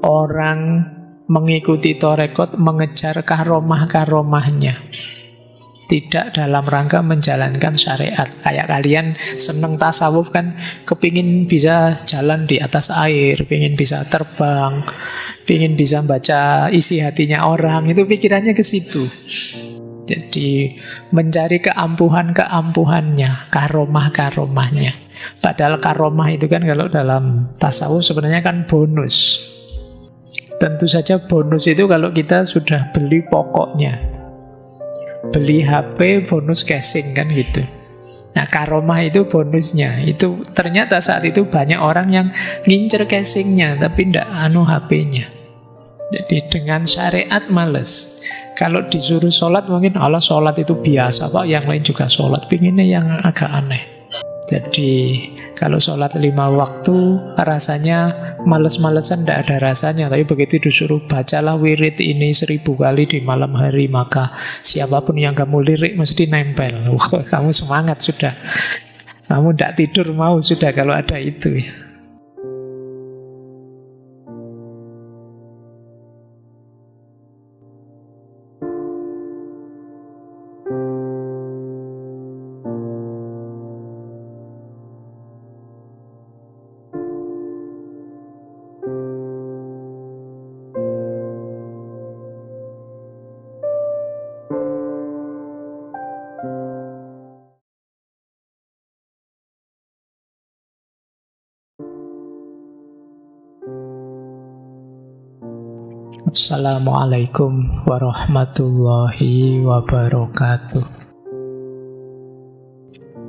Orang mengikuti tarekat mengejar karomah-karomahnya, tidak dalam rangka menjalankan syariat. Kayak kalian seneng tasawuf kan, kepingin bisa jalan di atas air, pingin bisa terbang, pingin bisa baca isi hatinya orang, itu pikirannya ke situ. Jadi mencari keampuhan-keampuhannya, karomah-karomahnya. Padahal karomah itu kan kalau dalam tasawuf sebenarnya kan bonus. Tentu saja bonus itu kalau kita sudah beli pokoknya. Beli HP bonus casing kan gitu. Nah karomah itu bonusnya. Itu ternyata saat itu banyak orang yang ngincer casingnya tapi tidak HP-nya. Jadi dengan syariat males. Kalau disuruh sholat mungkin Allah sholat itu biasa Pak, yang lain juga sholat, pinginnya yang agak aneh. Jadi kalau sholat 5 waktu rasanya males-malesan, tidak ada rasanya. Tapi begitu disuruh bacalah wirid ini 1000 kali di malam hari, maka siapapun yang kamu lirik mesti nempel. Kamu semangat sudah. Kamu tidak tidur mau sudah kalau ada itu ya. Assalamualaikum warahmatullahi wabarakatuh.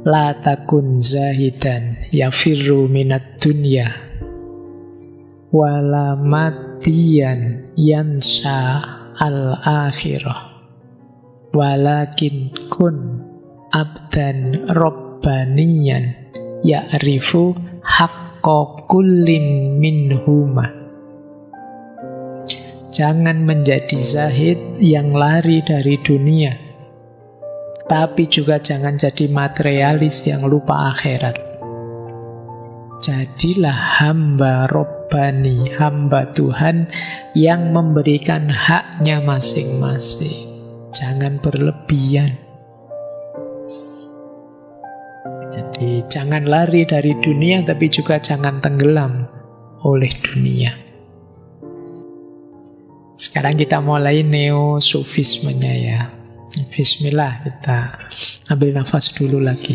La takun zahidan yafirru minat dunya wala matiyan yansha al-akhirah walakin kun abdan robbaniyan ya'rifu haqqa kullin minhuma. Jangan menjadi zahid yang lari dari dunia, tapi juga jangan jadi materialis yang lupa akhirat. Jadilah hamba Robbani, hamba Tuhan yang memberikan haknya masing-masing. Jangan berlebihan. Jadi jangan lari dari dunia, tapi juga jangan tenggelam oleh dunia. Sekarang kita mulai neo-sufismenya ya. Bismillah, kita ambil nafas dulu lagi.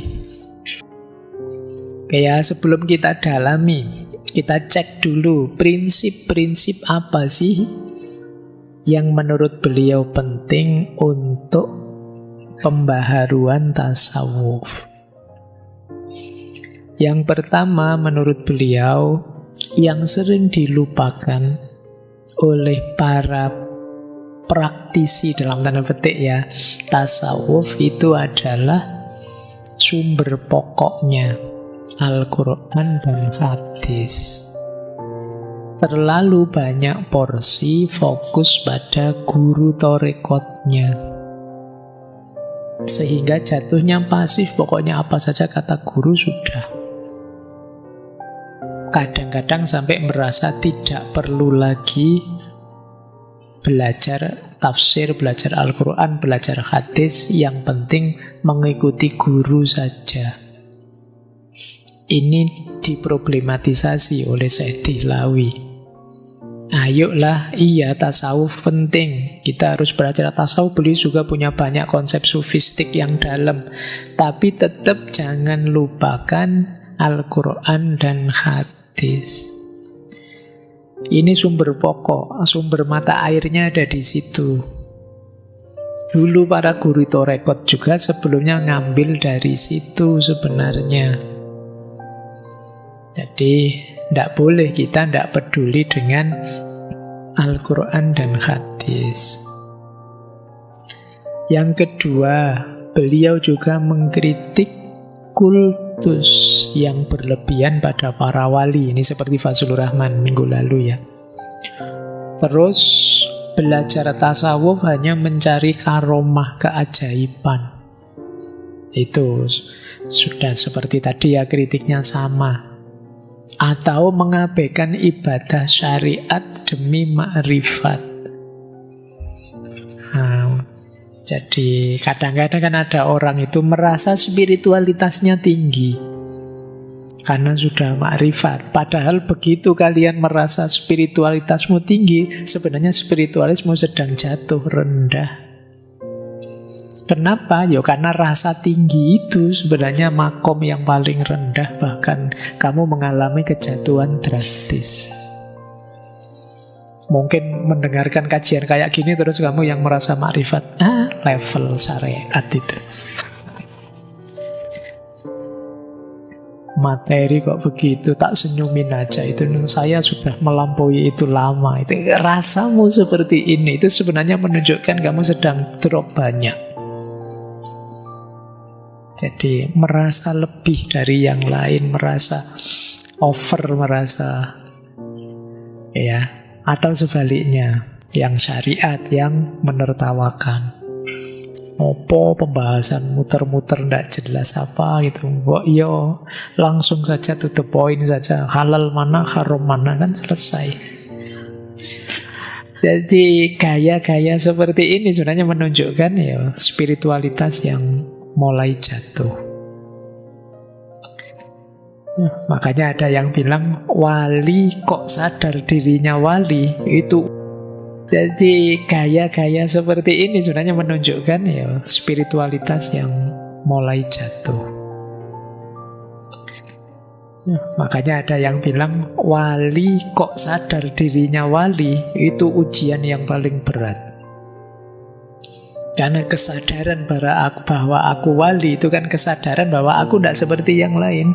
Oke ya, sebelum kita dalami, kita cek dulu prinsip-prinsip apa sih yang menurut beliau penting untuk pembaharuan tasawuf. Yang pertama menurut beliau, yang sering dilupakan oleh para praktisi dalam tanda petik ya tasawuf itu adalah sumber pokoknya Al-Quran dan hadis. Terlalu banyak porsi fokus pada guru torekotnya, sehingga jatuhnya pasif, pokoknya apa saja kata guru sudah. Kadang-kadang sampai merasa tidak perlu lagi belajar tafsir, belajar Al-Quran, belajar hadis, yang penting mengikuti guru saja. Ini diproblematisasi oleh Syekh Dihlawi. Ayolah, iya tasawuf penting, kita harus belajar tasawuf. Beliau juga punya banyak konsep sufistik yang dalam, tapi tetap jangan lupakan Al-Quran dan hadis. Ini sumber pokok, sumber mata airnya ada di situ. Dulu para guru torekot juga sebelumnya ngambil dari situ sebenarnya. Jadi tidak boleh kita tidak peduli dengan Al-Quran dan hadis. Yang kedua, beliau juga mengkritik kultus yang berlebihan pada para wali. Ini seperti Fazlur Rahman minggu lalu ya. Terus belajar tasawuf hanya mencari karomah, keajaiban. Itu sudah seperti tadi ya, kritiknya sama. atau mengabaikan ibadah syariat demi ma'rifat. Nah, jadi kadang-kadang kan ada orang itu merasa spiritualitasnya tinggi karena sudah ma'rifat. Padahal begitu kalian merasa spiritualitasmu tinggi, sebenarnya spiritualismu sedang jatuh rendah. Kenapa? Ya karena rasa tinggi itu sebenarnya makom yang paling rendah. Bahkan kamu mengalami kejatuhan drastis. Mungkin mendengarkan kajian kayak gini terus kamu yang merasa makrifat, level syariat itu. Materi kok begitu, tak senyumin aja. Itu saya sudah melampaui itu lama. Itu rasamu seperti ini, itu sebenarnya menunjukkan kamu sedang drop banyak. Jadi merasa lebih dari yang lain, merasa over, merasa ya, atau sebaliknya, yang syariat yang menertawakan. Opo pembahasan muter-muter ndak jelas apa gitu. Kok iya, langsung saja to the point saja. Halal mana, haram mana, kan selesai. Jadi gaya-gaya seperti ini sebenarnya menunjukkan ya spiritualitas yang mulai jatuh. Makanya ada yang bilang wali kok sadar dirinya wali itu. Jadi gaya-gaya seperti ini sebenarnya menunjukkan ya spiritualitas yang mulai jatuh. Makanya ada yang bilang wali kok sadar dirinya wali itu ujian yang paling berat. Karena kesadaran bahwa aku wali itu kan kesadaran bahwa aku tidak seperti yang lain.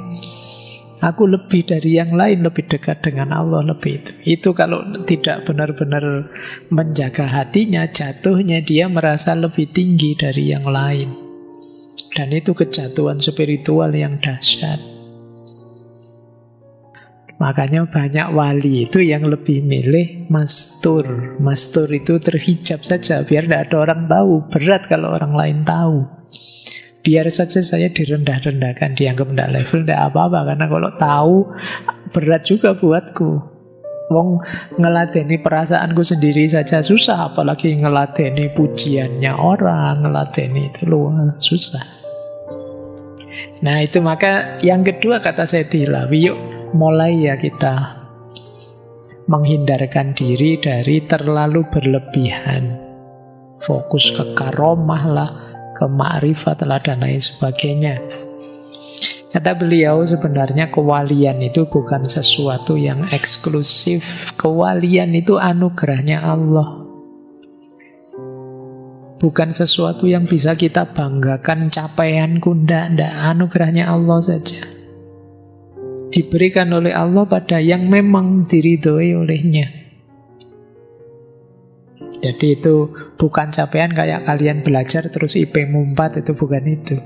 Aku lebih dari yang lain, lebih dekat dengan Allah, lebih itu. Itu kalau tidak benar-benar menjaga hatinya, jatuhnya dia merasa lebih tinggi dari yang lain. Dan itu kejatuhan spiritual yang dahsyat. Makanya banyak wali itu yang lebih milih mastur. Mastur itu terhijab saja, biar tidak ada orang tahu. Berat kalau orang lain tahu. Biar saja saya direndah-rendahkan, dianggap tidak level, tidak apa-apa. Karena kalau tahu, berat juga buatku. Wong ngeladeni perasaanku sendiri saja susah, apalagi ngeladeni pujiannya orang, ngeladeni itu luar susah. Nah itu maka yang kedua kata Setilawi, yuk mulai ya kita menghindarkan diri dari terlalu berlebihan. Fokus ke karomah lah, ke ma'rifat lah dan lain sebagainya. Kata beliau sebenarnya kewalian itu bukan sesuatu yang eksklusif. Kewalian itu anugerahnya Allah. Bukan sesuatu yang bisa kita banggakan capaianku, ndak, anugerahnya Allah saja. Diberikan oleh Allah pada yang memang diridhoi olehnya. Jadi itu bukan capaian kayak kalian belajar terus IP-mu 4, itu bukan itu.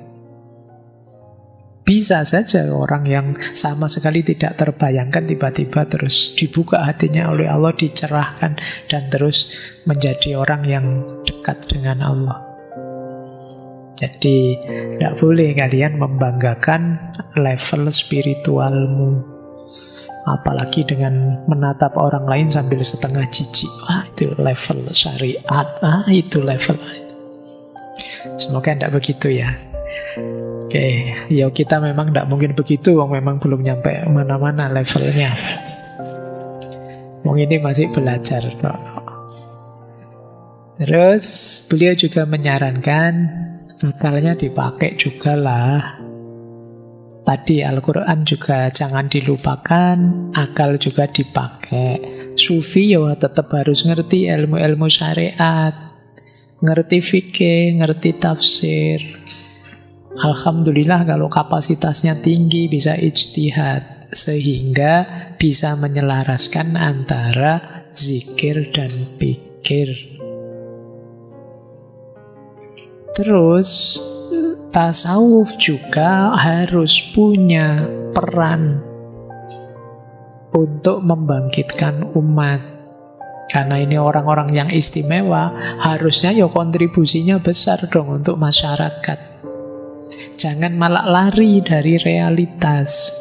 Bisa saja orang yang sama sekali tidak terbayangkan tiba-tiba terus dibuka hatinya oleh Allah, dicerahkan dan terus menjadi orang yang dekat dengan Allah. Jadi tidak boleh kalian membanggakan level spiritualmu, apalagi dengan menatap orang lain sambil setengah jijik. Itu level syariat, itu level. Semoga tidak begitu ya. Oke, ya kita memang tidak mungkin begitu, memang belum nyampe mana-mana levelnya. Ini masih belajar kok. Terus beliau juga menyarankan akalnya dipakai juga lah. Tadi Al-Quran juga jangan dilupakan, akal juga dipakai. Sufi ya tetap harus ngerti ilmu-ilmu syariat, ngerti fikih, ngerti tafsir. Alhamdulillah kalau kapasitasnya tinggi bisa ijtihad, sehingga bisa menyelaraskan antara zikir dan pikir. Terus tasawuf juga harus punya peran untuk membangkitkan umat. Karena ini orang-orang yang istimewa, harusnya ya kontribusinya besar dong untuk masyarakat. Jangan malah lari dari realitas.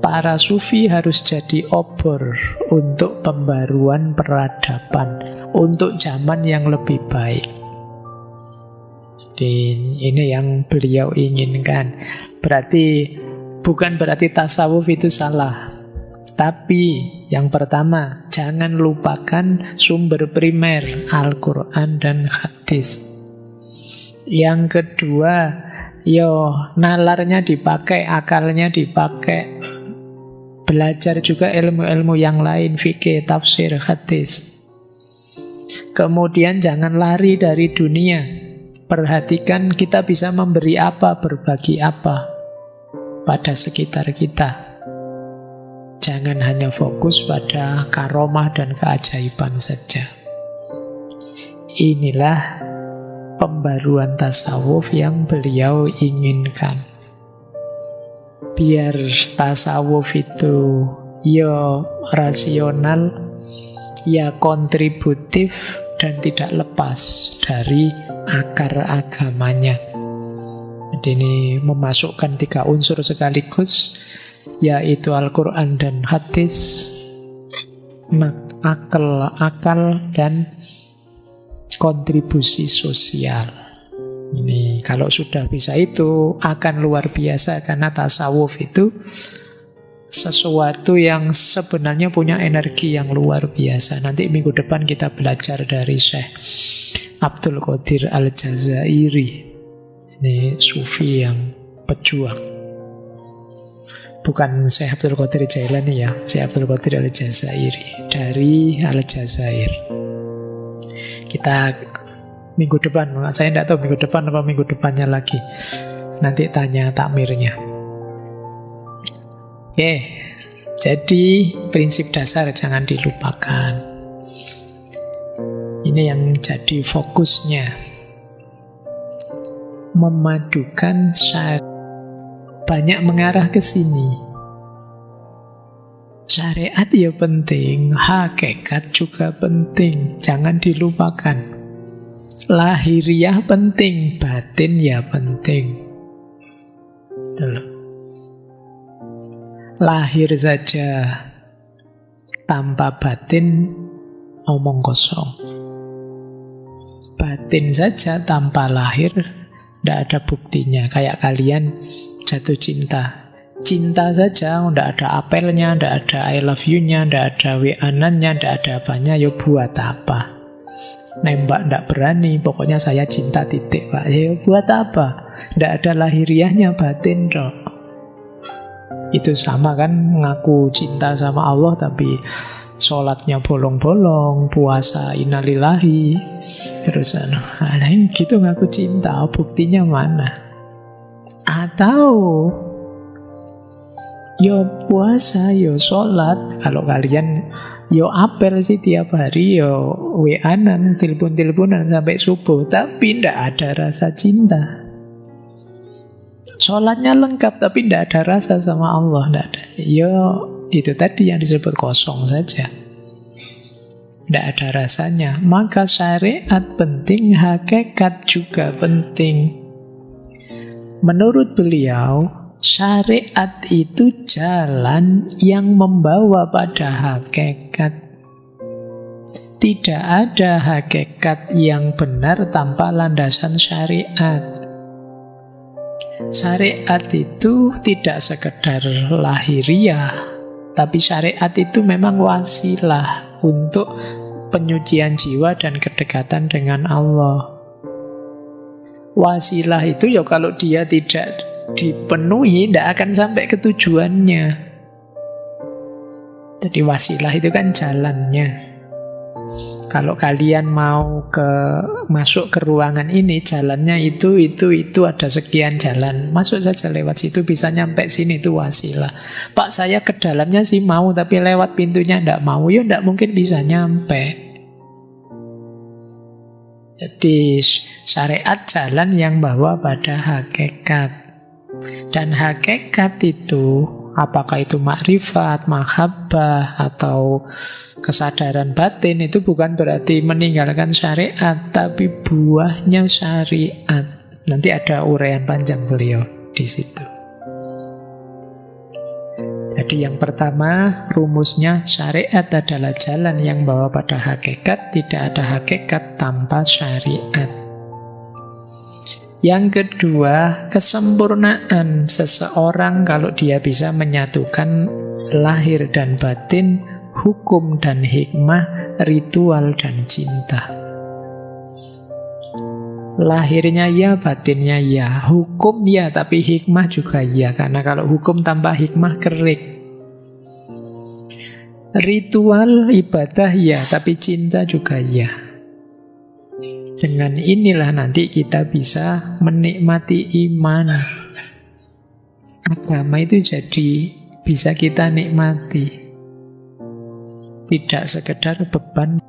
Para sufi harus jadi obor untuk pembaruan peradaban, untuk zaman yang lebih baik. Jadi ini yang beliau inginkan. Bukan berarti tasawuf itu salah. Tapi yang pertama, jangan lupakan sumber primer, Al-Quran dan hadis. Yang kedua, nalarnya dipakai, akalnya dipakai. Belajar juga ilmu-ilmu yang lain, fikih, tafsir, hadis. Kemudian jangan lari dari dunia. Perhatikan kita bisa memberi apa, berbagi apa pada sekitar kita. Jangan hanya fokus pada karomah dan keajaiban saja. Inilah pembaruan tasawuf yang beliau inginkan. Biar tasawuf itu ya rasional, ya kontributif, dan tidak lepas dari akar agamanya. Jadi ini memasukkan 3 unsur sekaligus, yaitu Al-Quran dan hadis, akal dan kontribusi sosial. Ini kalau sudah bisa itu akan luar biasa, karena tasawuf itu sesuatu yang sebenarnya punya energi yang luar biasa. Nanti minggu depan kita belajar dari Syekh Abdul Qadir Al-Jazairi. Ini sufi yang pejuang. Bukan Syekh Abdul Qadir Jailani ya, Syekh Abdul Qadir Al-Jazairi dari Al-Jazair. Kita minggu depan, saya tidak tahu minggu depan apa minggu depannya lagi. Nanti tanya takmirnya. Oke, jadi prinsip dasar jangan dilupakan. Ini yang jadi fokusnya. Memadukan syariat. Banyak mengarah ke sini. Syariat ya penting, hakikat juga penting, jangan dilupakan. Lahiriah penting, batin ya penting. Lahir saja tanpa batin, omong kosong. Batin saja tanpa lahir, tidak ada buktinya. Kayak kalian jatuh cinta. Cinta saja, tidak ada apelnya, tidak ada I love you-nya, tidak ada WA-nannya, tidak ada apanya, ya buat apa? Nembak tidak berani, pokoknya saya cinta titik, Pak. Ya buat apa? Tidak ada lahiriahnya, batin dong. Itu sama kan, ngaku cinta sama Allah, tapi sholatnya bolong-bolong, puasa innalillahi, terus gitu ngaku cinta, buktinya mana? Atau yo puasa, yo sholat. Kalau kalian yo apel sih tiap hari, yo WA-an, telepon-teleponan sampai subuh, tapi tidak ada rasa cinta. Sholatnya lengkap, tapi tidak ada rasa sama Allah, tidak ada. Yo itu tadi yang disebut kosong saja, tidak ada rasanya. Maka syariat penting, hakikat juga penting. Menurut beliau, syariat itu jalan yang membawa pada hakikat. Tidak ada hakikat yang benar tanpa landasan syariat. Syariat itu tidak sekedar lahiriah, tapi syariat itu memang wasilah untuk penyucian jiwa dan kedekatan dengan Allah. Wasilah itu ya kalau dia tidak dipenuhi, tidak akan sampai ke tujuannya. Jadi wasilah itu kan jalannya. Kalau kalian mau masuk ke ruangan ini, jalannya itu ada sekian jalan. Masuk saja lewat situ, bisa nyampe sini, itu wasilah. Pak, saya ke dalamnya sih mau, tapi lewat pintunya tidak mau, ya tidak mungkin bisa nyampe. Jadi syariat jalan yang bawa pada hakikat. Dan hakikat itu, apakah itu makrifat, mahabbah, atau kesadaran batin, itu bukan berarti meninggalkan syariat, tapi buahnya syariat. Nanti ada uraian panjang beliau di situ. Jadi yang pertama, rumusnya syariat adalah jalan yang membawa pada hakikat, tidak ada hakikat tanpa syariat. Yang kedua, kesempurnaan seseorang kalau dia bisa menyatukan lahir dan batin, hukum dan hikmah, ritual dan cinta. Lahirnya ya, batinnya ya, hukum ya, tapi hikmah juga ya. Karena kalau hukum tanpa hikmah kering. Ritual ibadah ya, tapi cinta juga ya. Dengan inilah nanti kita bisa menikmati iman. Agama itu jadi bisa kita nikmati. Tidak sekedar beban.